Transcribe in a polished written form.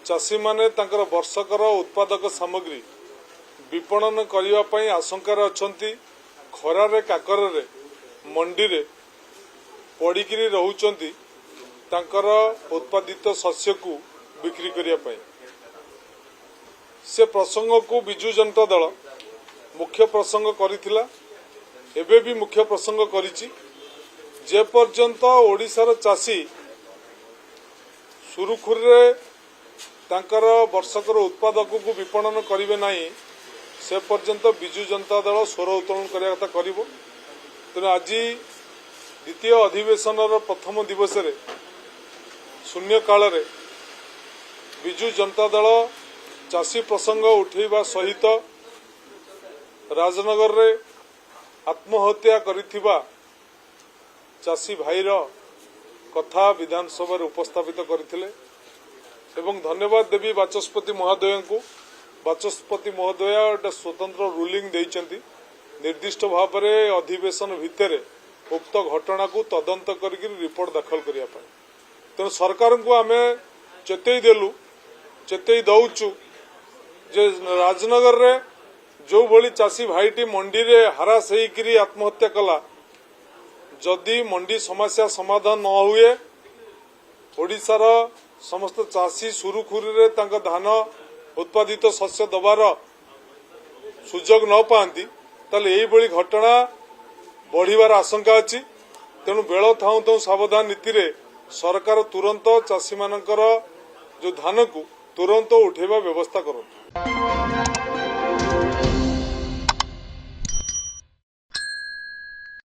चाषी माने तांकर वर्षकर उत्पादक सामग्री विपणन करने पर आशंकार अछंती खरारे काकरे मंडी रे पड़िकी रोचंती तांकर उत्पादित शस्य को बिक्री करने पर से प्रसंग को विजु जनता दल मुख्य प्रसंग करिथिला एबे भी मुख्य प्रसंग करिछि जे पर्यंत ओडिशार चाषी सुरुखुरे तांकर वर्षकर उत्पादक को विपणन करिवे नाही से पर्यंत विजु जनता दल स्वर उत्तोलन करिया कथा करिवो। तेणु आज द्वितीय अधिवेशन प्रथम दिवस रे शून्य काल रे विजु जनता दल चाषी प्रसंग उठेबा सहित राजनगर रे आत्महत्या करिथिबा चाषी भाईर कथा विधानसभा उपस्थापित करथिले एवं धन्यवाद देवी बाचस्पति महोदय को। बाचस्पति महोदय एक स्वतंत्र रूलिंग देइचंती निर्दिष्ट भाव में अधिवेशन भितर उक्त घटना को तदंत करके रिपोर्ट दाखल करिया पाए। तेणु सरकार को आमे चेतई देलु चेतई दउचु जे राजनगर रे जो भली चाषी भाईटी मंडी रे हरास होइकरी आत्महत्या कला जदि मंडी समस्या समाधान न हुए ओडिशार समस्त चाषी सुरुखुरी धान उत्पादित शस्य दबार सुजोग न पाती ताले यही घटना बढ़िबार आशंका अच्छी। तेणु बेल थाऊ थाऊ सावधान नीति रे सरकार तुरंत चाषी मानकर जो धान को तुरंत उठेबा व्यवस्था करत।